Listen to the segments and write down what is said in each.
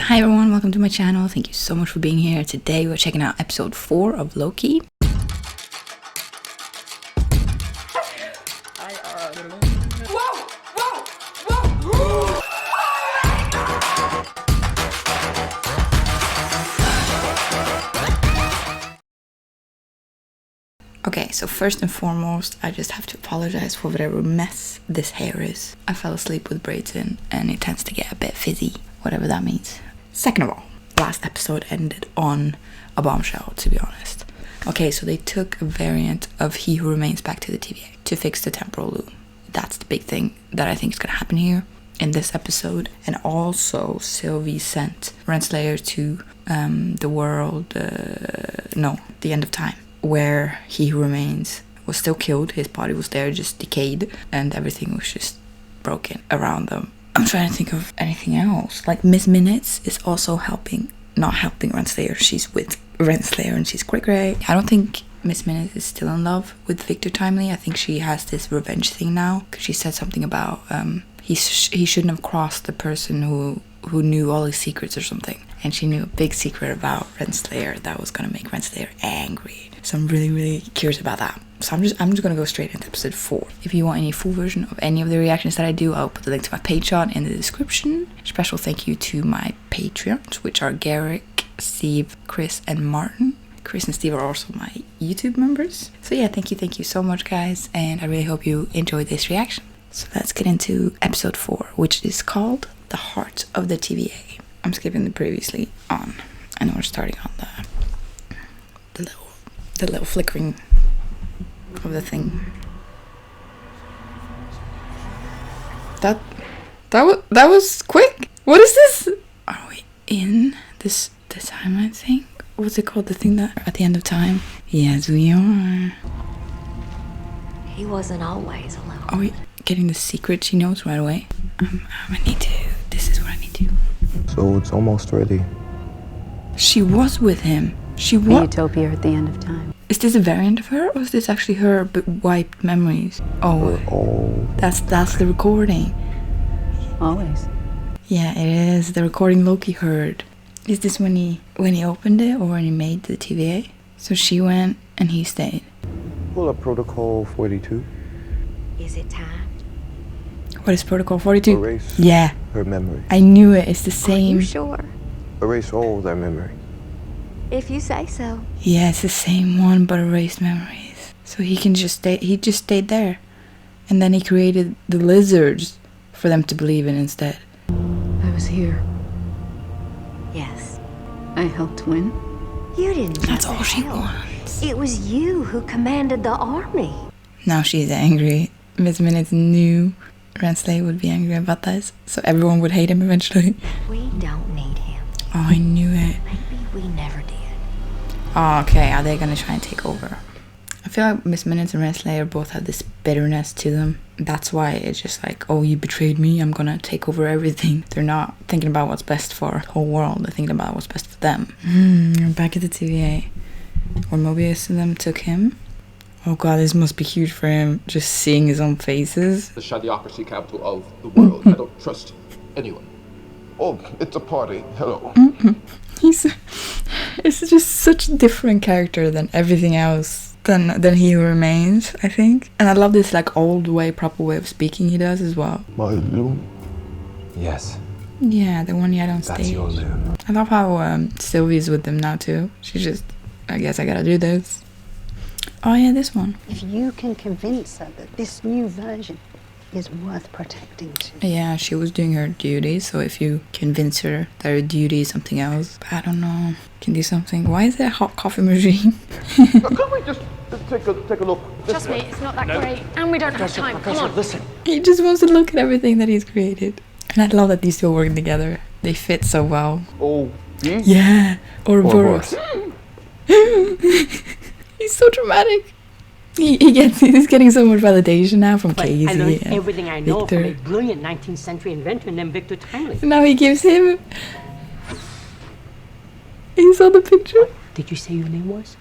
Hi everyone, welcome to my channel. Thank you so much for being here. Today we're checking out episode 4 of Loki. Okay, so first and foremost, I just have to apologize for whatever mess this hair is. I fell asleep with braids in and it tends to get a bit fizzy, whatever that means. Second of all, last episode ended on a bombshell, to be honest. Okay, so they took a variant of He Who Remains back to the TVA to fix the temporal loop. That's the big thing that I think is going to happen here in this episode. And also, Sylvie sent Renslayer to the world, the end of time, where He Who Remains was still killed. His body was there, just decayed, and everything was just broken around them. I'm trying to think of anything else. Like Miss Minutes is also not helping Renslayer. She's with Renslayer and she's great. I don't think Miss Minutes is still in love with Victor Timely. I think she has this revenge thing now because she said something about he shouldn't have crossed the person who knew all his secrets or something. And she knew a big secret about Renslayer that was gonna make Renslayer angry. So I'm really, really curious about that. So I'm just gonna go straight into episode 4. If you want any full version of any of the reactions that I do, I'll put the link to my Patreon in the description. Special thank you to my Patreons, which are Garrick, Steve, Chris, and Martin. Chris and Steve are also my YouTube members. So yeah, thank you so much, guys, and I really hope you enjoyed this reaction. So let's get into episode 4, which is called The Heart of the TVA. I'm skipping the previously on, and we're starting on the little flickering of the thing. That was quick. What is this? Are we in the time? I think. What's it called? The thing that at the end of time? Yes, we are. He wasn't always alone. Are we getting the secret she knows right away? I need to. This is what I need to. So it's almost ready. She was with him. She was. The utopia at the end of time. Is this a variant of her, or is this actually her but wiped memories? Oh, that's the recording. Always. Yeah, it is the recording Loki heard. Is this when he opened it, or when he made the TVA? So she went and he stayed. Pull up Protocol 42. Is it time? What is Protocol 42? Erase Yeah, her memory. I knew it. It's the same. Are you sure? Erase all their memory. If you say so. Yeah, it's the same one, but erased memories. So he can just stay. He just stayed there, and then he created the lizards for them to believe in instead. I was here. Yes. I helped win. You didn't. That's all she help. wants. It was you who commanded the army. Now she's angry. Miss Minutes knew Renslayer would be angry about this, so everyone would hate him eventually. We don't need him. Oh, I knew it. Maybe we never did. Oh, okay, are they gonna try and take over? I feel like Miss Minutes and Renslayer both have this bitterness to them. That's why it's just like, oh, you betrayed me, I'm gonna take over everything. They're not thinking about what's best for the whole world. They're thinking about what's best for them. Back at the TVA. Or Mobius and them took him. Oh god, this must be huge for him, just seeing his own faces. The Shadiocracy capital of the world. I don't trust anyone. Oh, it's a party. Hello. It's just such a different character than everything else than He Who Remains, I think. And I love this like old way, proper way of speaking he does as well. My loon. Yes, Yeah, the one he had on that's stage. your loon. I love how Sylvie's with them now too. She's just, I guess I gotta do this. Oh yeah, this one. If you can convince her that this new version is worth protecting too. Yeah, she was doing her duty, so if you convince her that her duty is something else, I don't know, can do something. Why is there a hot coffee machine? Can we just take a look? Trust me, it's not that great. And we don't have time. Come on. Listen. He just wants to look at everything that he's created. And I love that these two are working together. They fit so well. Oh, Yeah, Ouroboros. He's so dramatic. He's getting so much validation now from Casey I learned and everything I know Victor. from a brilliant 19th century inventor named Victor Timely. Now he gives him. You saw the picture? Did you say your name was?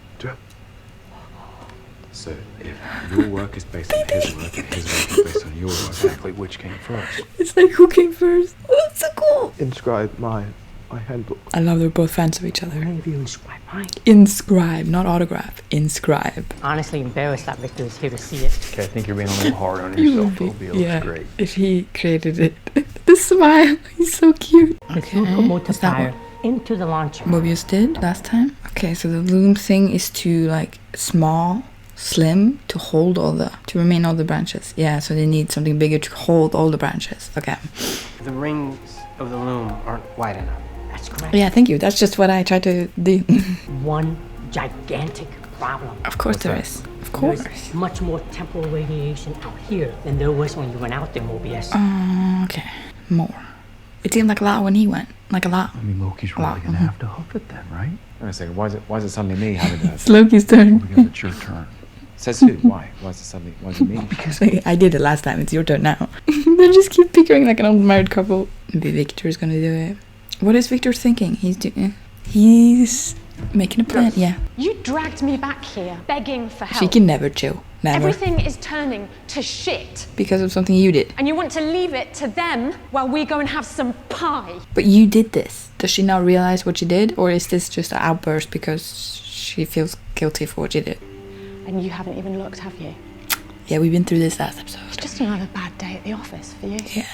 So, if your work is based on his work and his work is based on your work, exactly which came first? It's like, who came first? Oh, that's so cool. inscribe my I handle. I love they're both fans of each other. Why have you inscribed mine? Inscribe, not autograph. Inscribe. Honestly embarrassed that Victor is here to see it. Okay, I think you're being a little hard on You yourself, would be- Toby. It yeah, looks great. if he created it. The smile, he's so cute. Let's look for What's that multiplier one? into the launcher. Mobius did last time. Okay, so the loom thing is to like small, slim, to hold to remain all the branches. Yeah, so they need something bigger to hold all the branches. Okay. The rings of the loom aren't wide enough. That's correct. Yeah, thank you. That's just what I tried to do. One gigantic problem. Of course there that? is. Of course. There's much more temporal radiation out here than there was when you went out there, Mobius. Okay. More. It seemed like a lot when he went. Like a lot. I mean, Loki's really gonna have to hoof it then, right? Wait a second. Why is it suddenly me having to? It's Loki's turn. Because it's your turn. Says who? Why? Why is it me? Because I did it last time. It's your turn now. They just keep picturing like an old married couple. Maybe Victor's gonna do it. What is Victor thinking? He's making a plan. Yeah. You dragged me back here, begging for help. She can never chill. Never. Everything is turning to shit. Because of something you did. And you want to leave it to them while we go and have some pie. But you did this. Does she not realize what she did? Or is this just an outburst because she feels guilty for what she did? And you haven't even looked, have you? Yeah, we've been through this last episode. It's just another bad day at the office for you. Yeah,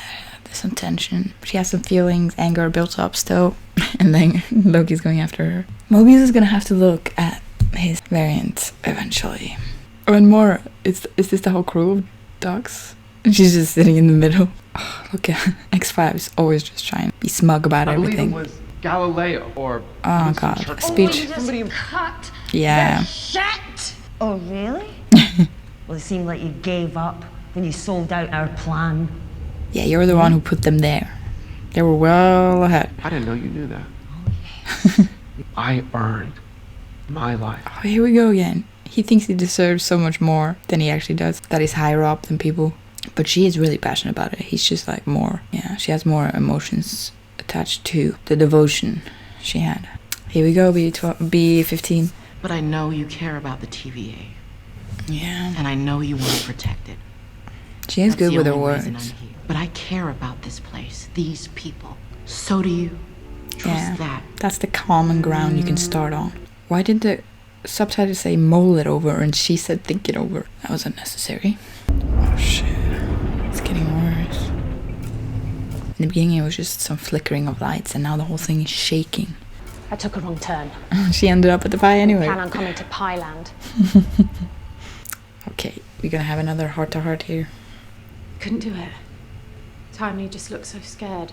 there's some tension. She has some feelings, anger built up still. And then Loki's going after her. Mobius is gonna have to look at his variant eventually. Oh, and more, is this the whole crew of dogs? And she's just sitting in the middle. Oh, look at X5 is always just trying to be smug about I believe everything. it was Galileo or Oh Winston god, Churchill. speech. Somebody Cut Yeah. shit! Oh, really? Well, it seemed like you gave up when you sold out our plan. Yeah, you're the one who put them there. They were well ahead. I didn't know you knew that. I earned my life. Oh, here we go again. He thinks he deserves so much more than he actually does. That he's higher up than people. But she is really passionate about it. He's just like more. Yeah, she has more emotions attached to the devotion she had. Here we go, B15. But I know you care about the TVA. Yeah. And I know you want to protect it. She is That's good the with her only words. reason I'm here. But I care about this place, these people. So do you. Trust that. That's the common ground you can start on. Why did the subtitle say mull it over and she said think it over? That was unnecessary. Oh shit. It's getting worse. In the beginning it was just some flickering of lights and now the whole thing is shaking. I took a wrong turn. She ended up at the pie anyway. Plan on coming to Pie Land. Okay, we're gonna have another heart-to-heart here. Couldn't do it. Timely just looked so scared.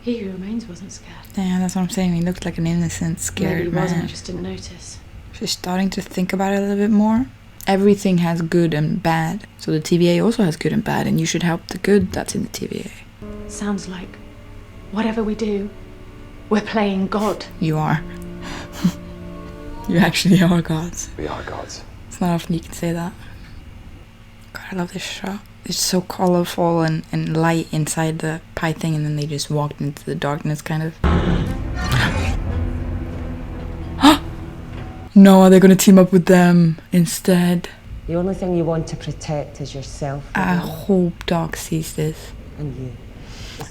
He who remains wasn't scared. Yeah, that's what I'm saying. He looked like an innocent, scared Maybe he wasn't, I man. just didn't notice. She's starting to think about it a little bit more. Everything has good and bad. So the TVA also has good and bad, and you should help the good that's in the TVA. Sounds like whatever we do, we're playing God. You are. You actually are gods. We are gods. It's not often you can say that. God, I love this shot. It's so colorful and light inside the pie thing, and then they just walked into the darkness, kind of. No, they're gonna team up with them instead. The only thing you want to protect is yourself. I hope Doc sees this. And you.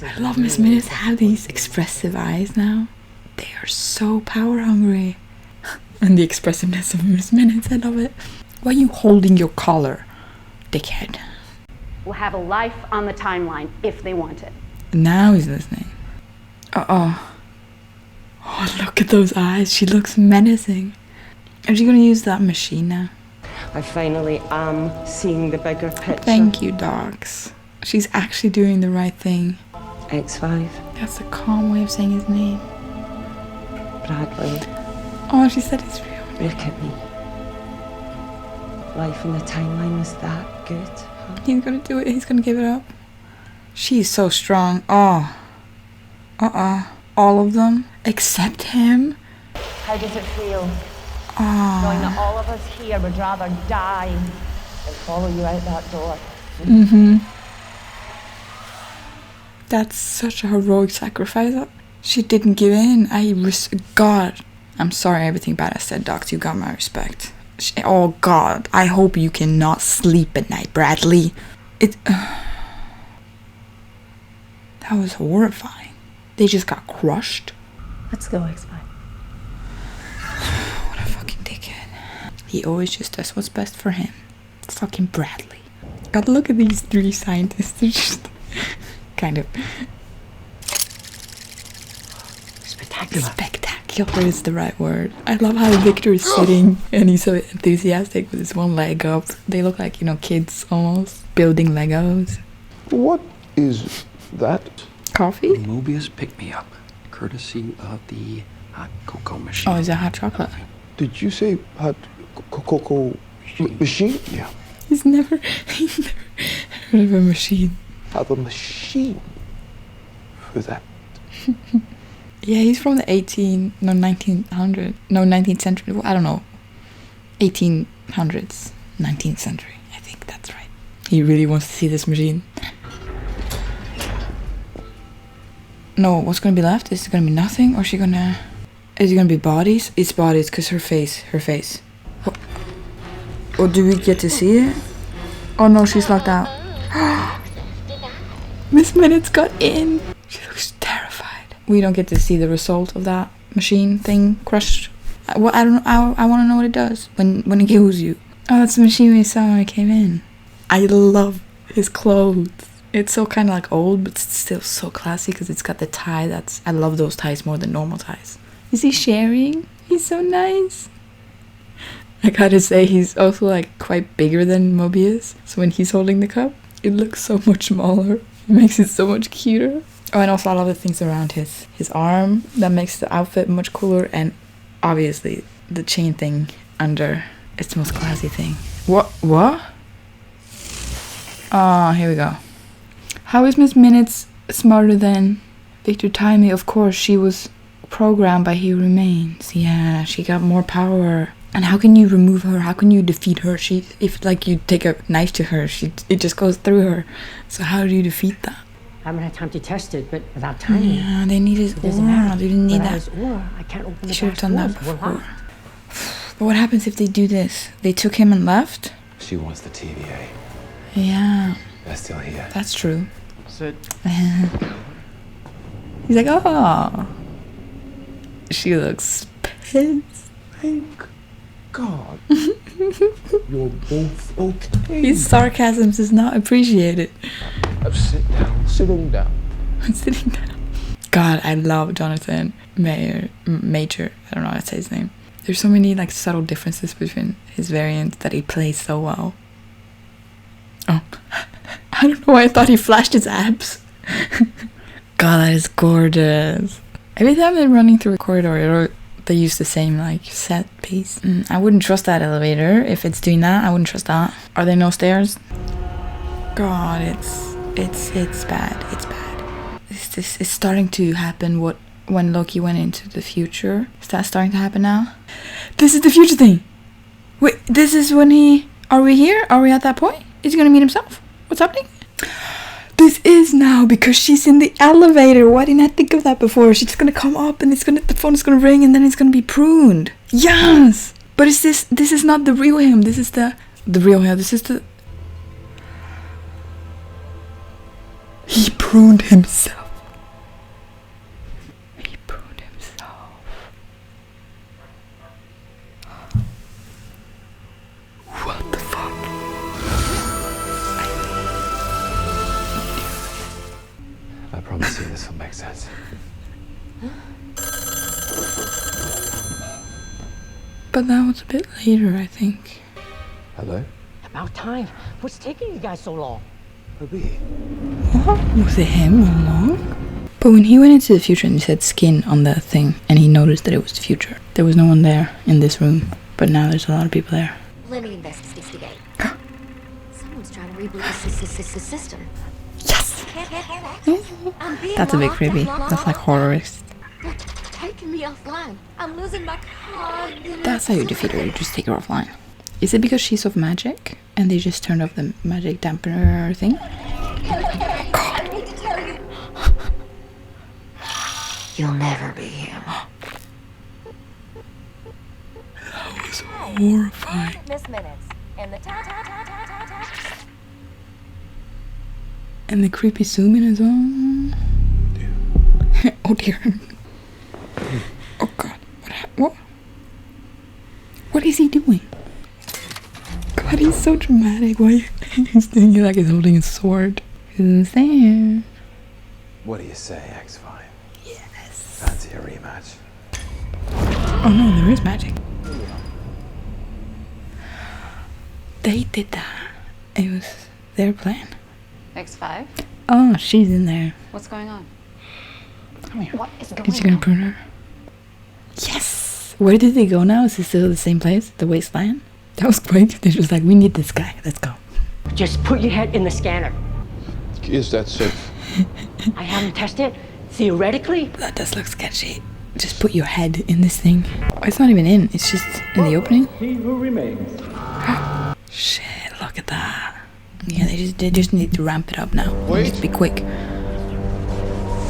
I love Miss Minutes have these expressive eyes now. They are so power hungry. And the expressiveness of Miss Minutes, I love it. Why are you holding your collar, dickhead? We'll have a life on the timeline if they want it. Now he's listening. Uh-oh. Oh, look at those eyes. She looks menacing. Are you gonna use that machine now? I finally am seeing the bigger picture. Thank you, Docs. She's actually doing the right thing. X5. That's a calm way of saying his name. Bradley. Oh, she said his real name. Look at me. Life in the timeline was that good, huh? He's gonna do it. He's gonna give it up. She's so strong. Oh. All of them. Except him. How does it feel? Oh. Knowing that all of us here would rather die than follow you out that door. Mm-hmm. That's such a heroic sacrifice. She didn't give in. God. I'm sorry everything bad I said, Docs. You got my respect. Oh, God. I hope you cannot sleep at night, Bradley. That was horrifying. They just got crushed. Let's go, X5. What a fucking dickhead. He always just does what's best for him. Fucking Bradley. God, look at these three scientists. They're just kind of Spectacular. Spectacular is the right word. I love how Victor is sitting and he's so enthusiastic with his one leg up. They look like, you know, kids almost building Legos. What is that? Coffee? Mobius pick-me-up, courtesy of the hot cocoa machine. Oh, is that hot chocolate? Did you say hot cocoa machine? Yeah. He's never heard of a machine. Have a machine for that. Yeah, he's from the 19th century. Well, I don't know. 1800s, 19th century. I think that's right. He really wants to see this machine. No, what's gonna be left? Is it gonna be nothing, or is it gonna be bodies? It's bodies, cause her face. Or do we get to see it? Oh no, she's locked out. Miss Minutes got in. She looks terrified. We don't get to see the result of that machine thing crushed. Well, I don't know. I want to know what it does when it kills you. Oh, that's the machine we saw when we came in. I love his clothes. It's so kind of like old, but it's still so classy because it's got the tie. I love those ties more than normal ties. Is he sharing? He's so nice. I gotta say, he's also like quite bigger than Mobius. So when he's holding the cup, it looks so much smaller. It makes it so much cuter. Oh, and also I love the things around his arm. That makes the outfit much cooler. And obviously the chain thing under. It's the most classy thing. What? Oh, here we go. How is Miss Minutes smarter than Victor Timey? Of course, she was programmed by He Remains. Yeah, she got more power. And how can you remove her? How can you defeat her? If like you take a knife to her, it just goes through her. So how do you defeat that? I haven't had time to test it, but without Timey. Yeah, they need his aura. They didn't need Without that. his aura, I can't open the They should have glass done that doors. We're before. locked. But what happens if they do this? They took him and left? She wants the TVA. Yeah, They're still here. that's true. Sit. He's like, oh. She looks pissed. Thank God. You're both okay. His sarcasm is not appreciated. Sit down. Sitting down. Sitting down. God, I love Jonathan Major. I don't know how to say his name. There's so many like subtle differences between his variants that he plays so well. Oh, I don't know why I thought he flashed his abs. God, that is gorgeous. Every time they're running through a corridor, they use the same like set piece. I wouldn't trust that elevator if it's doing that. I wouldn't trust that. Are there no stairs? God, it's bad. It's bad. It's starting to happen. When Loki went into the future, is that starting to happen now? This is the future thing. Wait, this is when he. Are we here? Are we at that point? Is he gonna meet himself? What's happening? This is now because she's in the elevator. Why didn't I think of that before? She's gonna come up and the phone is gonna ring and then it's gonna be pruned. Yes! But this is not the real him. This is the real him. This is the... He pruned himself. He pruned himself. What the fuck? I promise you this will make sense. But that was a bit later, I think. Hello? About time. What's taking you guys so long? What? Was it him all along? But when he went into the future and he said skin on the thing, and he noticed that it was the future, there was no one there in this room. But now there's a lot of people there. Let me investigate. Someone's trying to reboot the system. Yes! I'm being That's a bit locked creepy. out. That's like horrorist. They're taking me offline. I'm losing my card. That's how you defeat her, you just take her offline. Is it because she's of magic and they just turned off the magic dampener thing? I need to tell you. You'll never be him. That was horrifying. Miss Minutes and the And the creepy zoom in as well. Oh dear. What is he doing? God, he's so dramatic. Why he's doing it like he's holding a sword? Who's there? What do you say, X5? Yes. Fancy a rematch? Oh no, there is magic. They did that. It was their plan. X5? Oh, she's in there. What's going on? Come here. What is going Is she gonna prune her? Yes! Where did they go now? Is it still the same place? The wasteland? That was quick. They're just like, we need this guy. Let's go. Just put your head in the scanner. Is that safe? I haven't tested. Theoretically, That does look sketchy. Just put your head in this thing. It's not even in. It's just in the opening. He who remains. Shit, look at that. Yeah, they just need to ramp it up now. Wait. Just be quick.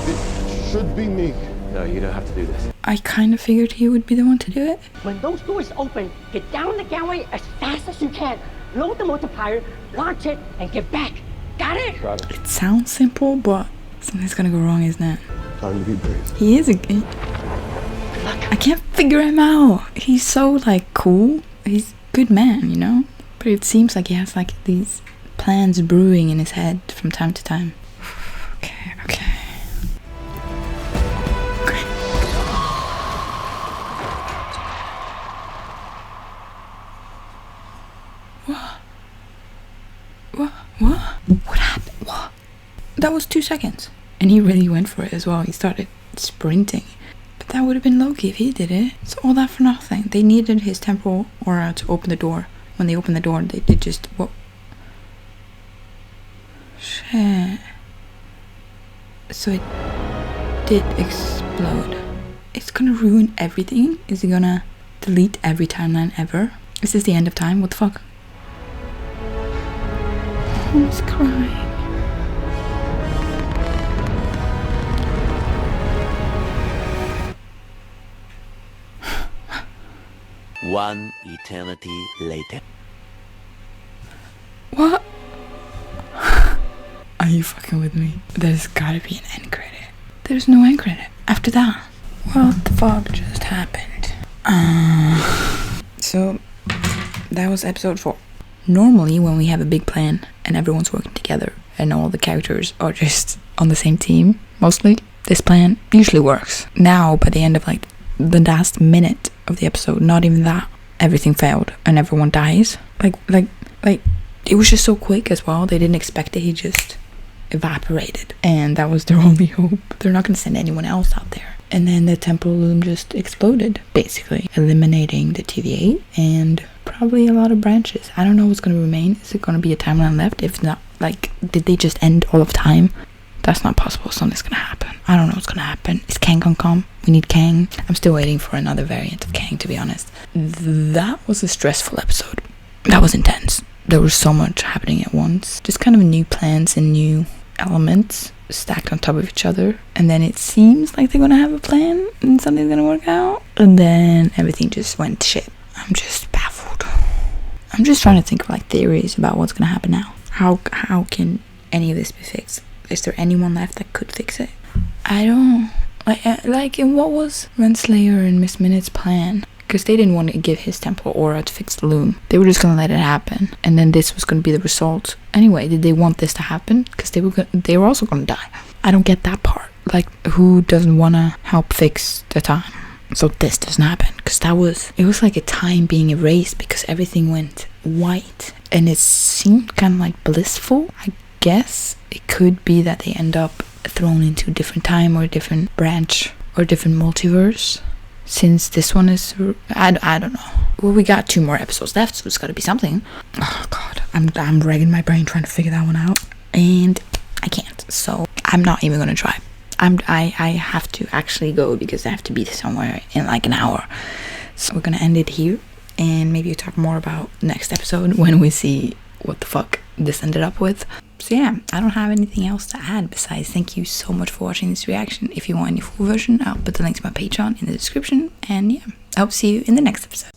It should be me. No, you don't have to do this. I kind of figured he would be the one to do it. when those doors open, get down the gangway as fast as you can. Load the multiplier, launch it, and get back. Got it? Got it. It sounds simple, but something's gonna go wrong, isn't it? Time to be brave. He is I can't figure him out. He's so like cool. He's a good man, you know? But it seems like he has like these plans brewing in his head from time to time. Okay. What happened? What? That was 2 seconds. And he really went for it as well. He started sprinting. But that would have been Loki if he did it. It's all that for nothing. They needed his temporal aura to open the door. When they opened the door, they did just... What? Shit. So it did explode. It's gonna ruin everything? Is it gonna delete every timeline ever? Is this the end of time? What the fuck? Who's crying? One eternity later. What? Are you fucking with me? There's gotta be an end credit. There's no end credit after that. What the fuck just happened? So that was episode 4. Normally when we have a big plan and everyone's working together and all the characters are just on the same team, mostly, this plan usually works. Now by the end of like the last minute of the episode, not even that, everything failed and everyone dies. Like it was just so quick as well. They didn't expect it. He just evaporated and that was their only hope. They're not gonna send anyone else out there. And then the temporal loom just exploded, basically eliminating the TVA and probably a lot of branches. I don't know what's going to remain. Is it going to be a timeline left? If not, like, did they just end all of time? That's not possible. Something's going to happen. I don't know what's going to happen. Is Kang gonna come? We need Kang. I'm still waiting for another variant of Kang, to be honest. That was a stressful episode. That was intense. There was so much happening at once. Just kind of new plans and new elements stacked on top of each other, and then it seems like they're gonna have a plan and something's gonna work out, and then everything just went to shit. I'm just baffled. I'm just trying to think of like theories about what's gonna happen now. How can any of this be fixed? Is there anyone left that could fix it? I don't like in what was Renslayer and Miss Minute's plan? Because they didn't want to give his temporal aura to fix the loom. They were just gonna let it happen, and then this was gonna be the result. Anyway, did they want this to happen? Because they were also gonna die. I don't get that part. Like, who doesn't want to help fix the time? So this doesn't happen. Because it was like a time being erased because everything went white, and it seemed kind of like blissful. I guess it could be that they end up thrown into a different time or a different branch or a different multiverse. Since this one is, I don't know. Well, we got 2 more episodes left, so it's got to be something. Oh god, I'm ragging my brain trying to figure that one out, and I can't. So I'm not even gonna try. I have to actually go because I have to be somewhere in like an hour. So we're gonna end it here, and maybe talk more about next episode when we see what the fuck this ended up with. So yeah, I don't have anything else to add besides thank you so much for watching this reaction. If you want any full version, I'll put the link to my Patreon in the description. And yeah, I hope to see you in the next episode.